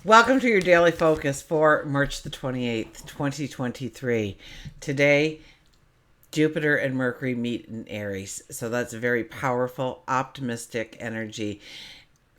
Welcome to your daily focus for March the 28th, 2023. Today, Jupiter and Mercury meet in Aries. So that's a very powerful, optimistic energy.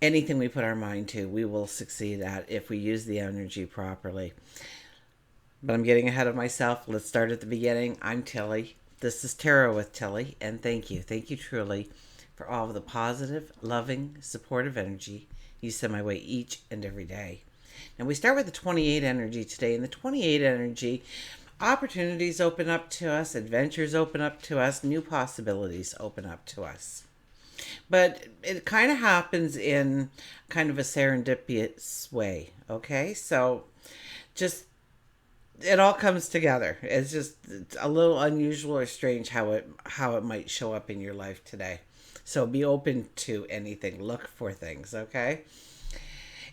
Anything we put our mind to, we will succeed at if we use the energy properly. But I'm getting ahead of myself. Let's start at the beginning. I'm Tilly. This is Tarot with Tilly. And thank you. Thank you truly for all of the positive, loving, supportive energy you send my way each and every day. And we start with the 28 energy today. And the 28 energy, opportunities open up to us, adventures open up to us, new possibilities open up to us. But it kind of happens in kind of a serendipitous way, okay? So just it all comes together. It's just a little unusual or strange how it might show up in your life today. So be open to anything. Look for things, okay?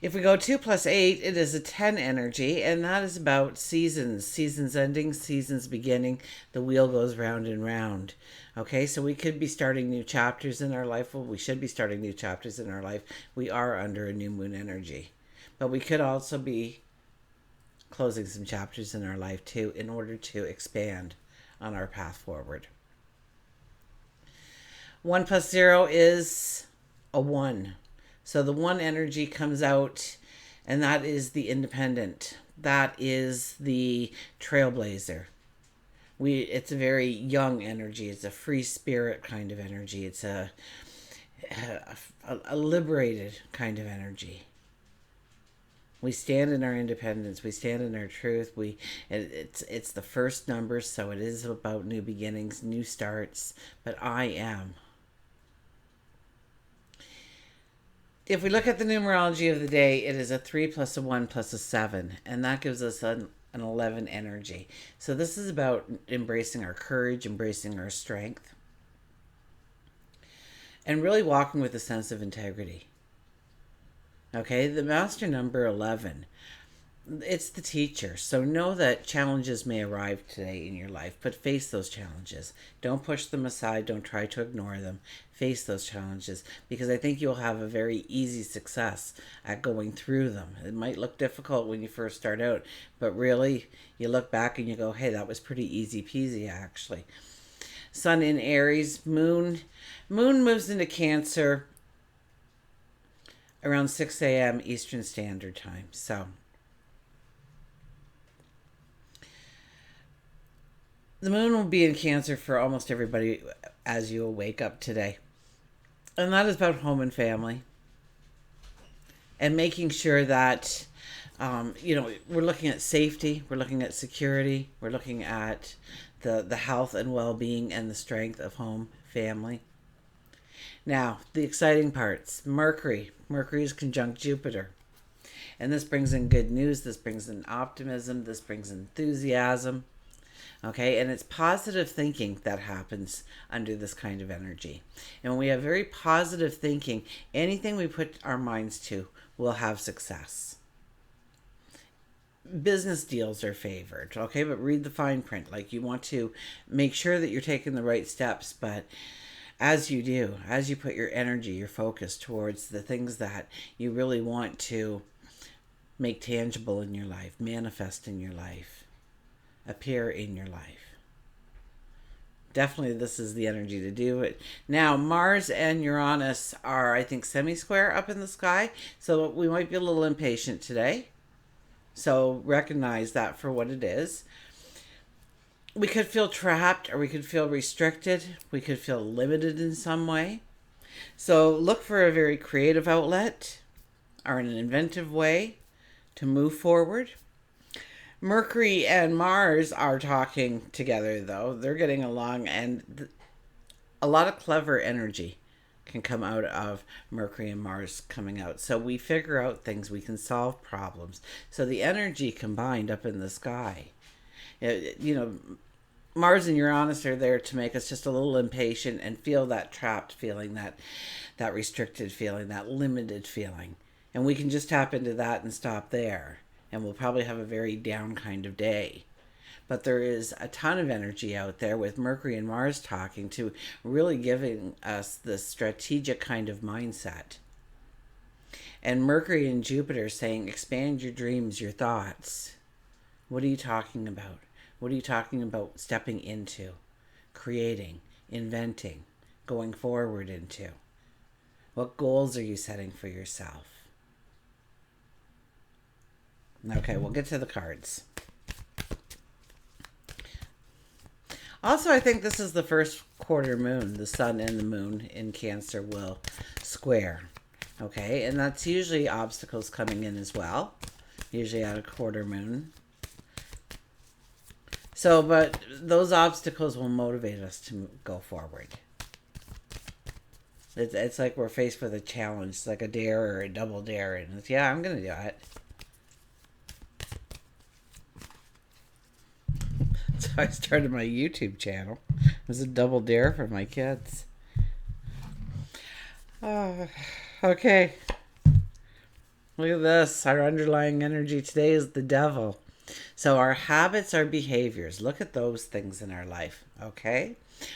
If we go 2 plus 8, it is a 10 energy, and that is about seasons. Seasons ending, seasons beginning. The wheel goes round and round. Okay, so we could be starting new chapters in our life. Well, we should be starting new chapters in our life. We are under a new moon energy. But we could also be closing some chapters in our life too in order to expand on our path forward. 1 plus 0 is a 1. So the 1 energy comes out, and that is the independent. That is the trailblazer. It's a very young energy. It's a free spirit kind of energy. It's a liberated kind of energy. We stand in our independence. We stand in our truth. It's the first number, so it is about new beginnings, new starts. But I am. If we look at the numerology of the day, it is a 3 plus a 1 plus a 7, and that gives us an 11 energy. So this is about embracing our courage, embracing our strength, and really walking with a sense of integrity. Okay, the master number 11, it's the teacher. So know that challenges may arrive today in your life, but face those challenges. Don't push them aside. Don't try to ignore them. Face those challenges, because I think you'll have a very easy success at going through them. It might look difficult when you first start out, but really you look back and you go, hey, that was pretty easy peasy actually. Sun in Aries, Moon moves into Cancer around 6 a.m. Eastern Standard Time. So the moon will be in Cancer for almost everybody as you wake up today. And that is about home and family. And making sure that, we're looking at safety, we're looking at security, we're looking at the health and well-being and the strength of home, family. Now, the exciting parts. Mercury is conjunct Jupiter. And this brings in good news, this brings in optimism, this brings enthusiasm. Okay, and it's positive thinking that happens under this kind of energy. And when we have very positive thinking, anything we put our minds to will have success. Business deals are favored, okay, but read the fine print. Like, you want to make sure that you're taking the right steps, but as you do, as you put your energy, your focus towards the things that you really want to make tangible in your life, manifest in your life, appear in your life. Definitely this is the energy to do it. Now, Mars and Uranus are, I think, semi-square up in the sky, so we might be a little impatient today. So recognize that for what it is. We could feel trapped, or we could feel restricted. We could feel limited in some way. So look for a very creative outlet or an inventive way to move forward. Mercury and Mars are talking together, though. They're getting along, and a lot of clever energy can come out of Mercury and Mars coming out. So we figure out things, we can solve problems. So the energy combined up in the sky, Mars and Uranus are there to make us just a little impatient and feel that trapped feeling, that restricted feeling, that limited feeling. And we can just tap into that and stop there. And we'll probably have a very down kind of day. But there is a ton of energy out there with Mercury and Mars talking to really giving us the strategic kind of mindset. And Mercury and Jupiter saying expand your dreams, your thoughts. What are you talking about? What are you talking about stepping into, creating, inventing, going forward into? What goals are you setting for yourself? Okay, we'll get to the cards. Also, I think this is the first quarter moon. The sun and the moon in Cancer will square. Okay, and that's usually obstacles coming in as well. Usually at a quarter moon. So, but those obstacles will motivate us to go forward. It's like we're faced with a challenge. It's like a dare or a double dare. And it's, yeah, I'm going to do it. So I started my YouTube channel. It was a double dare for my kids. Okay. Look at this. Our underlying energy today is the devil. So our habits, our behaviors. Look at those things in our life. Okay?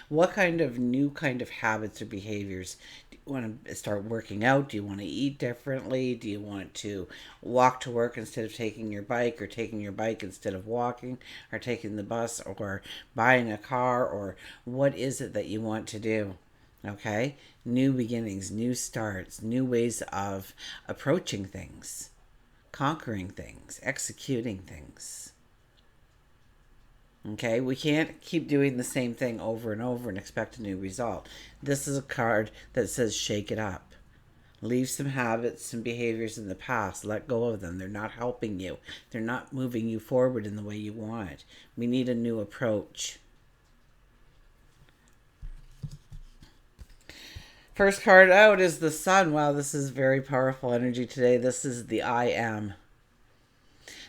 What kind of new kind of habits or behaviors? Do you want to start working out? Do you want to eat differently? Do you want to walk to work instead of taking your bike, or taking your bike instead of walking, or taking the bus, or buying a car, or what is it that you want to do? Okay? New beginnings, new starts, new ways of approaching things, conquering things, executing things. Okay, we can't keep doing the same thing over and over and expect a new result. This is a card that says shake it up. Leave some habits and behaviors in the past. Let go of them. They're not helping you. They're not moving you forward in the way you want. We need a new approach. First card out is the Sun. Wow, this is very powerful energy today. This is the I Am.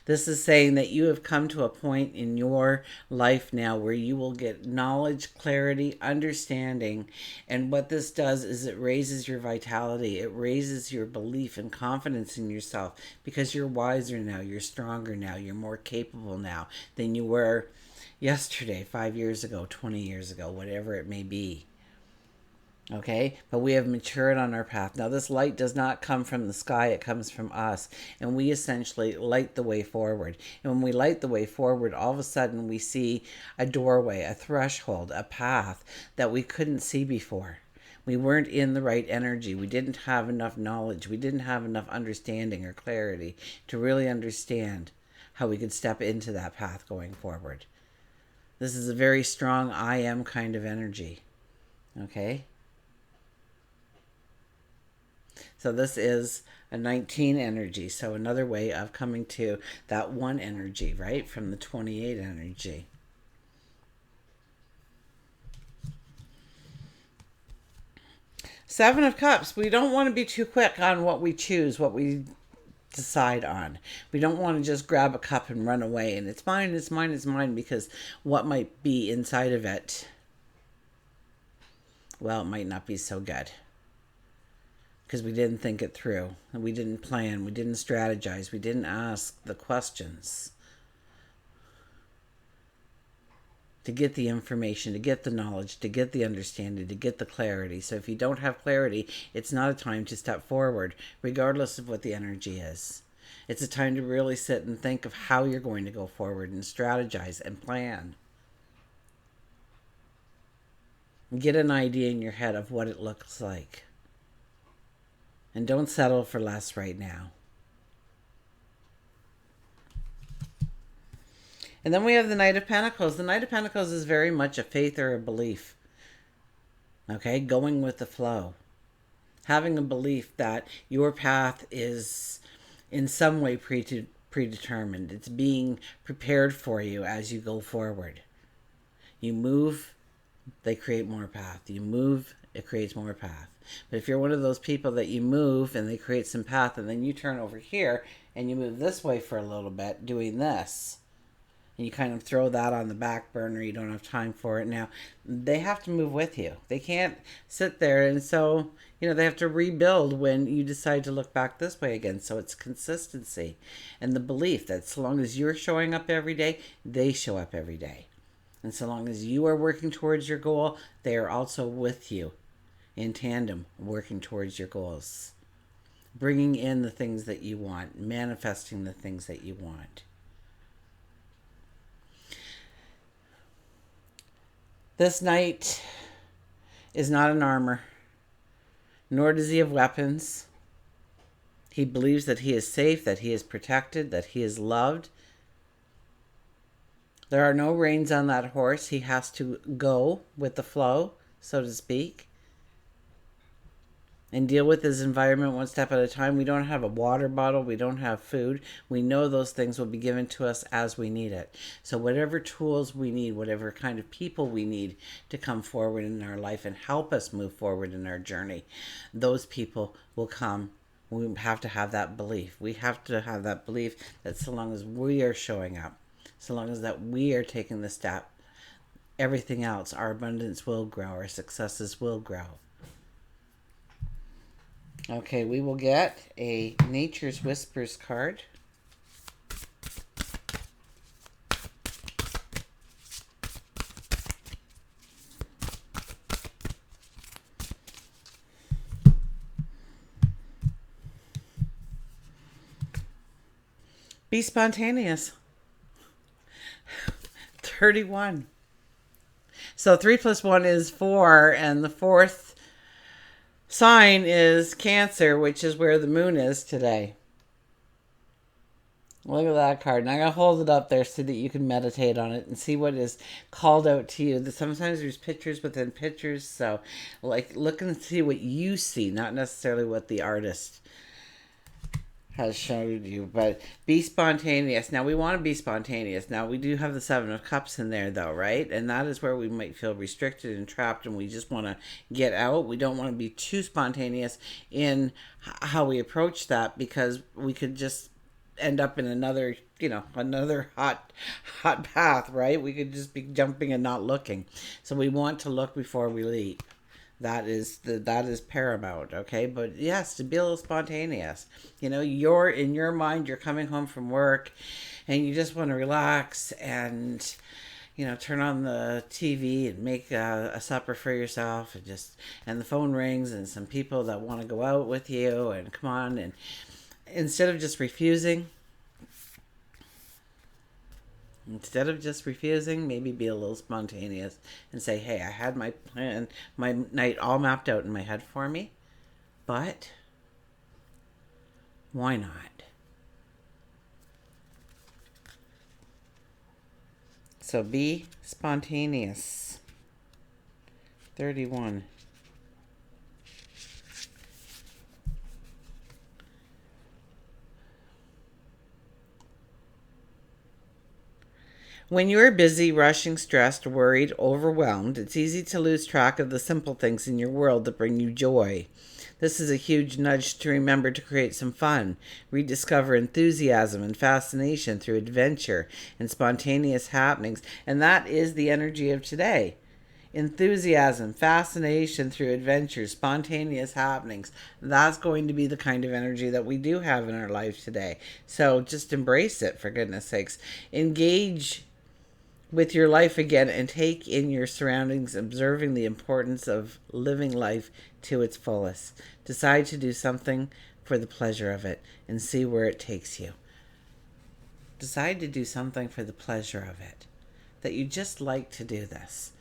This is saying that you have come to a point in your life now where you will get knowledge, clarity, understanding. And what this does is it raises your vitality. It raises your belief and confidence in yourself, because you're wiser now. You're stronger now. You're more capable now than you were yesterday, 5 years ago, 20 years ago, whatever it may be. Okay, but we have matured on our path. Now, this light does not come from the sky, it comes from us. And we essentially light the way forward. And when we light the way forward, all of a sudden we see a doorway, a threshold, a path that we couldn't see before. We weren't in the right energy. We didn't have enough knowledge. We didn't have enough understanding or clarity to really understand how we could step into that path going forward. This is a very strong I am kind of energy. Okay? So this is a 19 energy. So another way of coming to that one energy, right? From the 28 energy. Seven of Cups. We don't want to be too quick on what we choose, what we decide on. We don't want to just grab a cup and run away and it's mine, it's mine, it's mine, because what might be inside of it, well, it might not be so good. Because we didn't think it through. And we didn't plan. We didn't strategize. We didn't ask the questions to get the information, to get the knowledge, to get the understanding, to get the clarity. So if you don't have clarity, it's not a time to step forward, regardless of what the energy is. It's a time to really sit and think of how you're going to go forward and strategize and plan. Get an idea in your head of what it looks like. And don't settle for less right now. And then we have the Knight of Pentacles. The Knight of Pentacles is very much a faith or a belief. Okay, going with the flow. Having a belief that your path is in some way predetermined. It's being prepared for you as you go forward. You move, they create more path. You move, it creates more path. But if you're one of those people that you move and they create some path and then you turn over here and you move this way for a little bit doing this, and you kind of throw that on the back burner, you don't have time for it now, they have to move with you. They can't sit there, and so, they have to rebuild when you decide to look back this way again. So it's consistency and the belief that so long as you're showing up every day, they show up every day. And so long as you are working towards your goal, they are also with you in tandem, working towards your goals. bringing in the things that you want, manifesting the things that you want. This knight is not in armor, nor does he have weapons. He believes that he is safe, that he is protected, that he is loved. There are no reins on that horse. He has to go with the flow, so to speak, and deal with his environment one step at a time. We don't have a water bottle. We don't have food. We know those things will be given to us as we need it. So whatever tools we need, whatever kind of people we need to come forward in our life and help us move forward in our journey, those people will come. We have to have that belief. We have to have that belief that so long as we are showing up, so long as that we are taking the step, everything else, our abundance will grow, our successes will grow. Okay, we will get a Nature's Whispers card. Be spontaneous. 31. So 3 plus 1 is 4, and the fourth sign is Cancer, which is where the moon is today. Look at that card. And I'm going to hold it up there so that you can meditate on it and see what is called out to you. Sometimes there's pictures within pictures. So look and see what you see, not necessarily what the artist has showed you. But be spontaneous. Now, we want to be spontaneous. Now, we do have the 7 of Cups in there, though, right? And that is where we might feel restricted and trapped, and we just want to get out. We don't want to be too spontaneous in how we approach that, because we could just end up in another hot path, right? We could just be jumping and not looking. So we want to look before we leap. That is paramount, okay? But yes, to be a little spontaneous. You're in your mind, you're coming home from work, and you just want to relax and, turn on the TV and make a supper for yourself, and the phone rings and some people that want to go out with you and come on, and instead of just refusing, maybe be a little spontaneous and say, hey, I had my plan, my night all mapped out in my head for me, but why not? So be spontaneous. 31. When you're busy, rushing, stressed, worried, overwhelmed, it's easy to lose track of the simple things in your world that bring you joy. This is a huge nudge to remember to create some fun, rediscover enthusiasm and fascination through adventure and spontaneous happenings, and that is the energy of today. Enthusiasm, fascination through adventure, spontaneous happenings. That's going to be the kind of energy that we do have in our life today. So just embrace it, for goodness sakes. Engage with your life again and take in your surroundings, observing the importance of living life to its fullest. Decide to do something for the pleasure of it and see where it takes you. Decide to do something for the pleasure of it. That you just like to do this.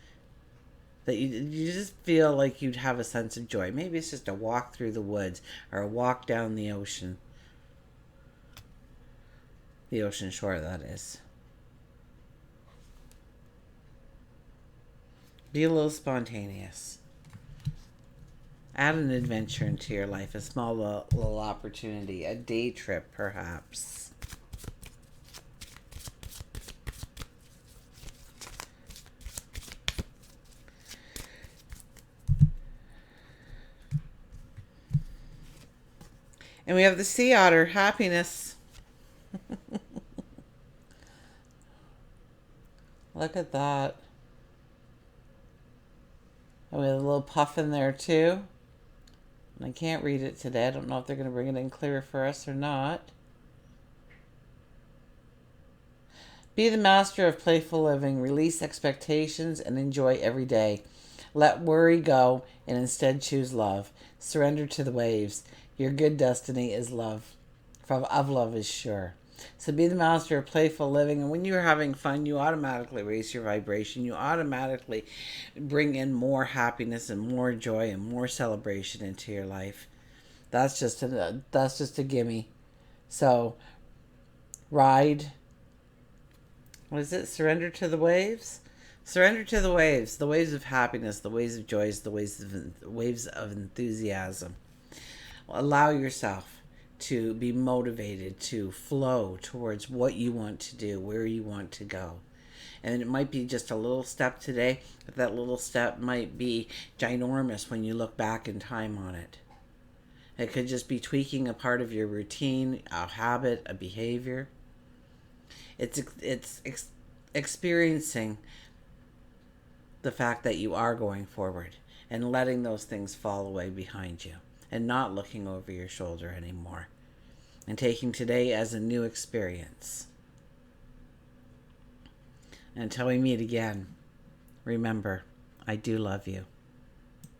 That you just feel like you'd have a sense of joy. Maybe it's just a walk through the woods or a walk down the ocean. The ocean shore, that is. Be a little spontaneous. Add an adventure into your life, a small little opportunity, a day trip perhaps. And we have the sea otter, happiness. Look at that. And we have a little puff in there too. And I can't read it today. I don't know if they're going to bring it in clear for us or not. Be the master of playful living. Release expectations and enjoy every day. Let worry go and instead choose love. Surrender to the waves. Your good destiny is love. Of love is sure. So be the master of playful living. And when you're having fun, you automatically raise your vibration. You automatically bring in more happiness and more joy and more celebration into your life. That's just a gimme. So ride. What is it? Surrender to the waves. Surrender to the waves of happiness, the waves of joys, the waves of enthusiasm. Allow yourself to be motivated to flow towards what you want to do, where you want to go. And it might be just a little step today, but that little step might be ginormous when you look back in time on it. It could just be tweaking a part of your routine, a habit, a behavior. It's experiencing the fact that you are going forward and letting those things fall away behind you and not looking over your shoulder anymore and taking today as a new experience. Until we meet again, remember, I do love you.